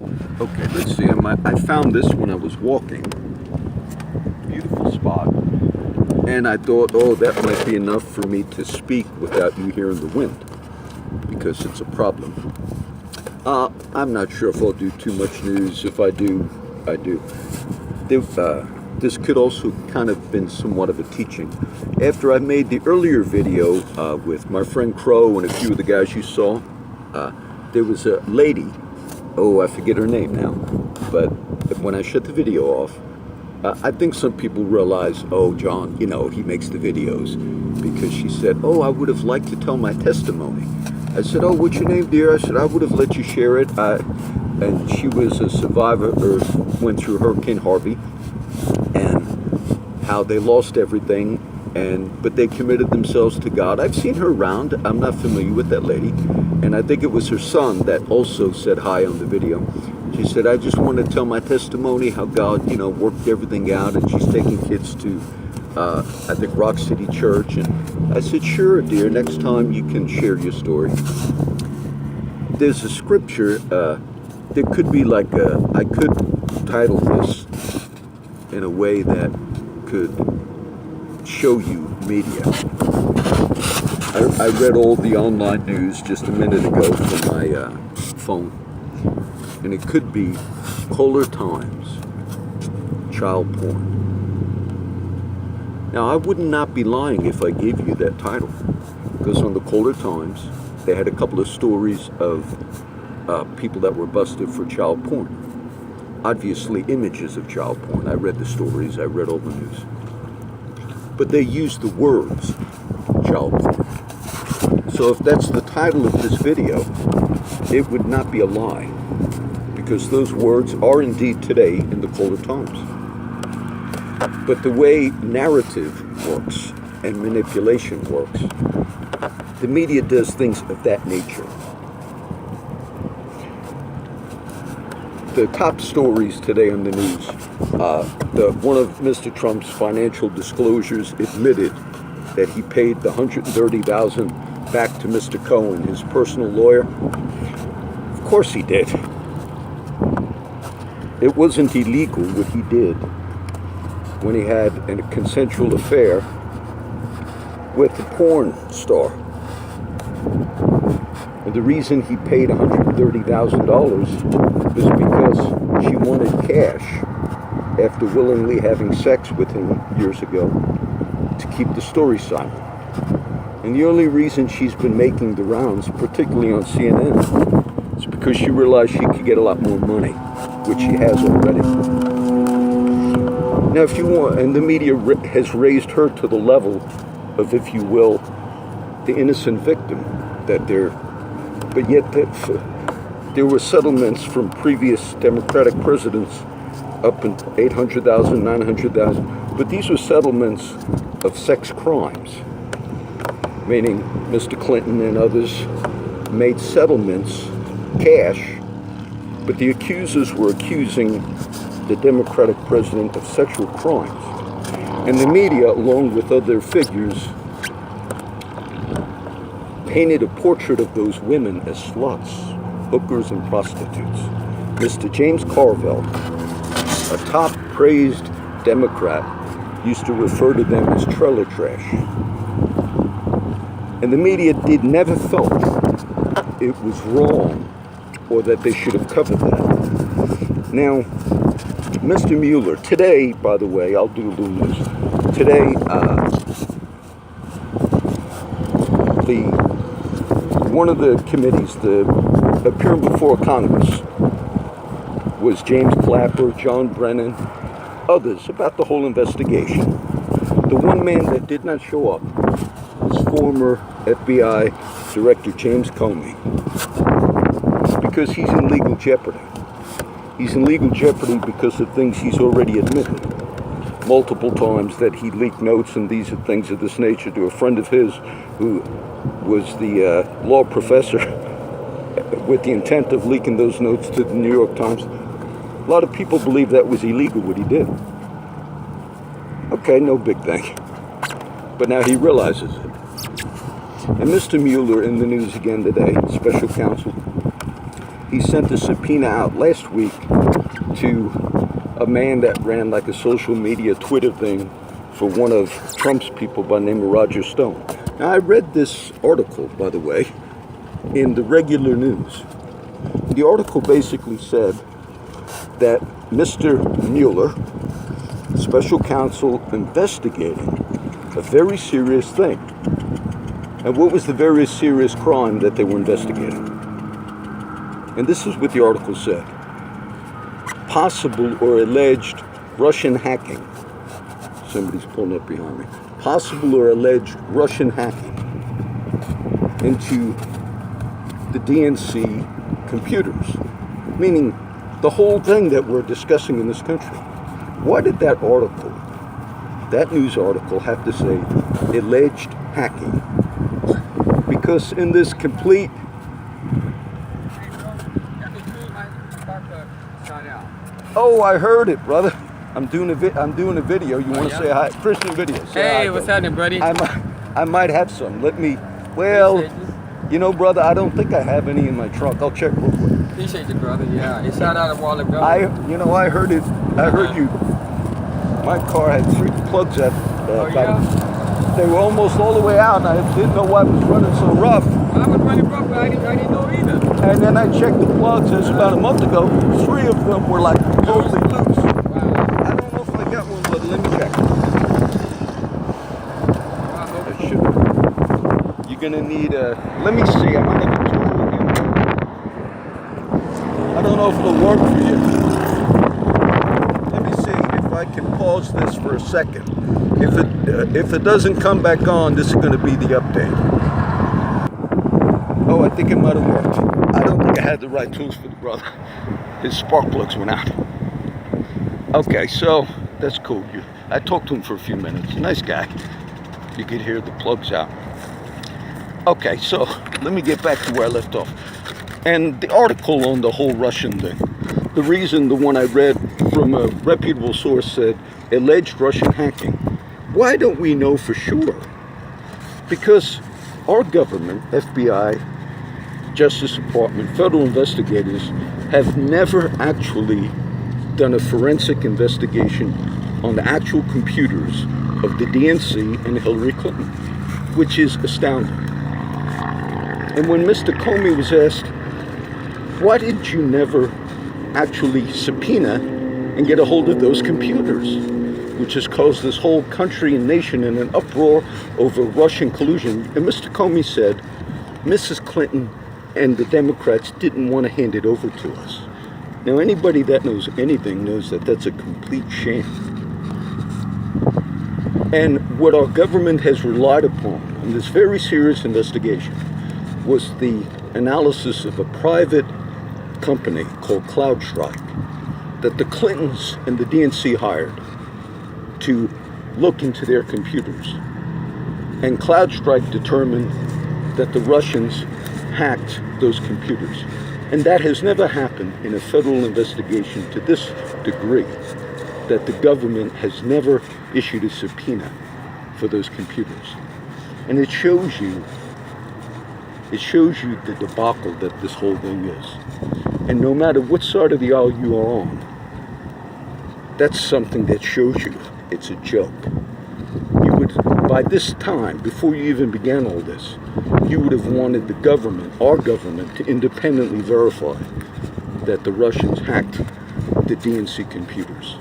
Okay, let's see. I found this when I was walking. Beautiful spot. And I thought, oh, that might be enough for me to speak without you hearing the wind, because it's a problem. I'm not sure if I'll do too much news. If I do, I do. This could also kind of been somewhat of a teaching. After I made the earlier video with my friend Crow and a few of the guys you saw, there was a lady, oh, I forget her name now, but when I shut the video off, I think some people realize, oh, John, you know, he makes the videos, because she said, oh, I would have liked to tell my testimony. I said, oh, what's your name, dear? I said, I would have let you share it. And she was a survivor, or went through Hurricane Harvey, and how they lost everything, but they committed themselves to God. I've seen her around. I'm not familiar with that lady. And I think it was her son that also said hi on the video. She said, I just want to tell my testimony, how God, you know, worked everything out, and she's taking kids to, I think, Rock City Church. And I said, sure, dear, next time you can share your story. There's a scripture, there could be like I could title this in a way that could show you media. I read all the online news just a minute ago from my phone, and it could be Kohler Times, child porn. Now, I would not be lying if I gave you that title, because on the Kohler Times, they had a couple of stories of people that were busted for child porn. Obviously, images of child porn. I read the stories, I read all the news. But they used the words child porn. So if that's the title of this video, it would not be a lie, because those words are indeed today in the Kohler Times. But the way narrative works and manipulation works, the media does things of that nature. The top stories today on the news, one of Mr. Trump's financial disclosures admitted that he paid the $130,000 back to Mr. Cohen, his personal lawyer. Of course he did. It wasn't illegal what he did when he had a consensual affair with a porn star. And the reason he paid $130,000 was because she wanted cash after willingly having sex with him years ago to keep the story silent. And the only reason she's been making the rounds, particularly on CNN, is because she realized she could get a lot more money, which she has already. Now, if you want, and the media has raised her to the level of, if you will, the innocent victim that but yet there were settlements from previous Democratic presidents up in 800,000, 900,000, but these were settlements of sex crimes, meaning Mr. Clinton and others made settlements, cash, but the accusers were accusing the Democratic president of sexual crimes. And the media, along with other figures, painted a portrait of those women as sluts, hookers, and prostitutes. Mr. James Carville, a top praised Democrat, used to refer to them as trailer trash. And the media never felt it was wrong or that they should have covered that. Now, Mr. Mueller, today, by the way, I'll do a little news. Today, one of the committees, appearing before Congress, was James Clapper, John Brennan, others, about the whole investigation. The one man that did not show up was former FBI Director James Comey, because he's in legal jeopardy. He's in legal jeopardy because of things he's already admitted multiple times, that he leaked notes and these are things of this nature to a friend of his who was the law professor with the intent of leaking those notes to the New York Times. A lot of people believe that was illegal what he did. Okay, no big thing. But now he realizes it. And Mr. Mueller in the news again today, special counsel, he sent a subpoena out last week to a man that ran like a social media Twitter thing for one of Trump's people by the name of Roger Stone. Now, I read this article, by the way, in the regular news. The article basically said that Mr. Mueller, special counsel, investigating a very serious thing. And what was the very serious crime that they were investigating? And this is what the article said. Possible or alleged Russian hacking. Somebody's pulling up behind me. Possible or alleged Russian hacking into the DNC computers. Meaning the whole thing that we're discussing in this country. Why did that article, that news article, have to say alleged hacking? Because in this complete Oh, I heard it, brother. I'm doing a video. You want to say hi? Christian video. Say hey, hi, what's happening, buddy? I might have some. Let me. Well, you know, brother, I don't think I have any in my trunk. I'll check real quick. Appreciate you, brother. Yeah, it's shout out to Waller, brother. I heard it. I heard you. My car had 3 plugs at. They were almost all the way out, and I didn't know why it was running so rough. I was running rough, but I didn't know either. And then I checked the plugs. This about a month ago. 3 of them were like totally loose. Wow. I don't know if I got one, but let me check. I should. You're gonna need a. Let me see. I might have a tool in here. I don't know if it'll work for you. Let me see if I can pause this for a second. If it doesn't come back on, this is going to be the update. Oh, I think it might have worked. I don't think I had the right tools for the brother. His spark plugs went out. Okay, so that's cool. I talked to him for a few minutes. Nice guy. You could hear the plugs out. Okay, so let me get back to where I left off. And the article on the whole Russian thing, the reason the one I read from a reputable source said alleged Russian hacking. Why don't we know for sure? Because our government, FBI, Justice Department, federal investigators have never actually done a forensic investigation on the actual computers of the DNC and Hillary Clinton, which is astounding. And when Mr. Comey was asked, why did you never actually subpoena and get a hold of those computers, which has caused this whole country and nation in an uproar over Russian collusion? And Mr. Comey said, Mrs. Clinton and the Democrats didn't want to hand it over to us. Now, anybody that knows anything knows that that's a complete sham. And what our government has relied upon in this very serious investigation was the analysis of a private company called CrowdStrike that the Clintons and the DNC hired to look into their computers. And CrowdStrike determined that the Russians hacked those computers. And that has never happened in a federal investigation to this degree, that the government has never issued a subpoena for those computers. And it shows you the debacle that this whole thing is. And no matter what side of the aisle you are on, that's something that shows you it's a joke. You would, by this time, before you even began all this, you would have wanted the government, our government, to independently verify that the Russians hacked the DNC computers.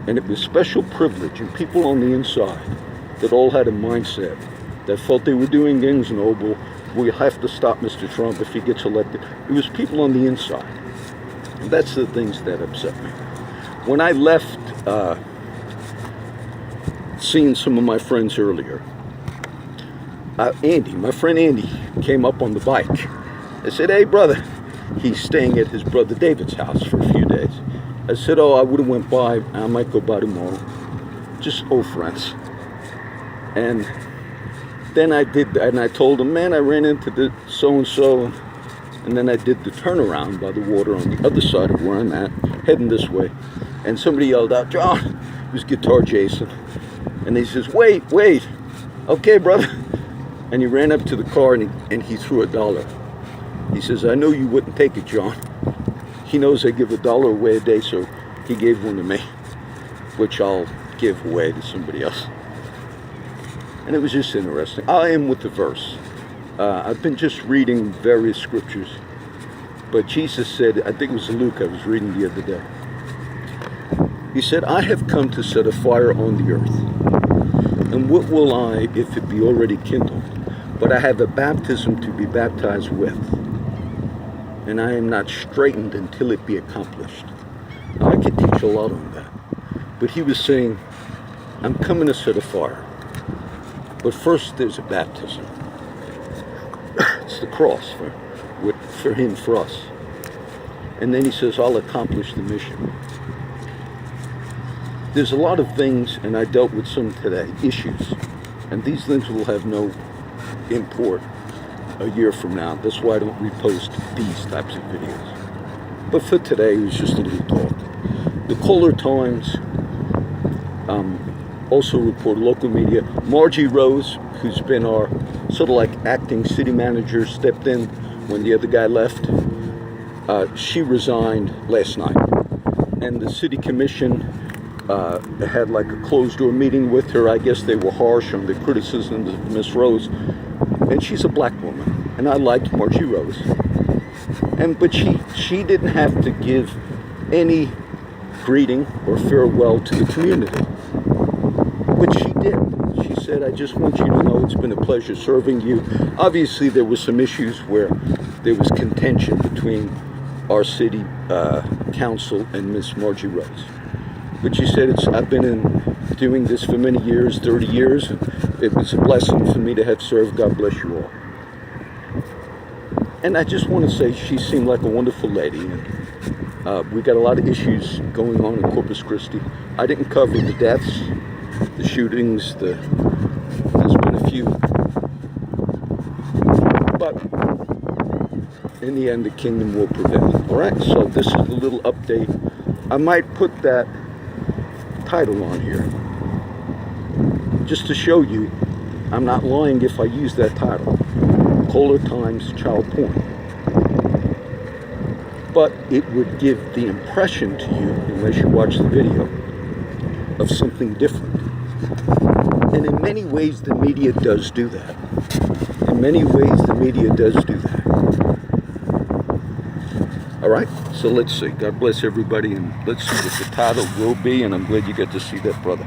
And it was special privilege and people on the inside that all had a mindset that felt they were doing things noble. We have to stop Mr. Trump if he gets elected. It was people on the inside. And that's the things that upset me. When I left seeing some of my friends earlier, my friend Andy came up on the bike. I said, hey brother, he's staying at his brother David's house for a few days. I said, oh, I would have went by, I might go by tomorrow. Just old friends. And then I did that, and I told him, man, I ran into the so-and-so, and then I did the turnaround by the water on the other side of where I'm at, heading this way. And somebody yelled out, John, it was Guitar Jason. And he says, wait, okay, brother. And he ran up to the car and he threw $1. He says, I know you wouldn't take it, John. He knows I give $1 away a day, so he gave one to me, which I'll give away to somebody else. And it was just interesting. I am with the verse. I've been just reading various scriptures, but Jesus said, I think it was Luke I was reading the other day. He said, I have come to set a fire on the earth. And what will I, if it be already kindled? But I have a baptism to be baptized with. And I am not straitened until it be accomplished. Now, I could teach a lot on that. But he was saying, I'm coming to set a fire. But first there's a baptism. It's the cross for him, for us. And then he says, I'll accomplish the mission. There's a lot of things, and I dealt with some today, issues. And these things will have no import a year from now. That's why I don't repost these types of videos. But for today, it was just a little talk. The Kohler Times also report local media. Margie Rose, who's been our sort of like acting city manager, stepped in when the other guy left. She resigned last night. And the city commission had like a closed door meeting with her. I guess they were harsh on the criticisms of Miss Rose. And she's a black woman. And I liked Margie Rose. But she didn't have to give any greeting or farewell to the community. But she did. She said, I just want you to know it's been a pleasure serving you. Obviously, there were some issues where there was contention between our city council and Miss Margie Rose. But she said, I've been doing this for many years, 30 years, and it was a blessing for me to have served. God bless you all. And I just want to say she seemed like a wonderful lady. And we got a lot of issues going on in Corpus Christi. I didn't cover the deaths, the shootings, there's been a few. But in the end, the kingdom will prevail. All right, so this is a little update. I might put that title on here just to show you I'm not lying if I use that title. Kohler Times Child Porn. But it would give the impression to you, unless you watch the video, of something different. And in many ways the media does do that. In many ways the media does do that. All right, so let's see. God bless everybody, and let's see what the title will be, and I'm glad you got to see that, brother.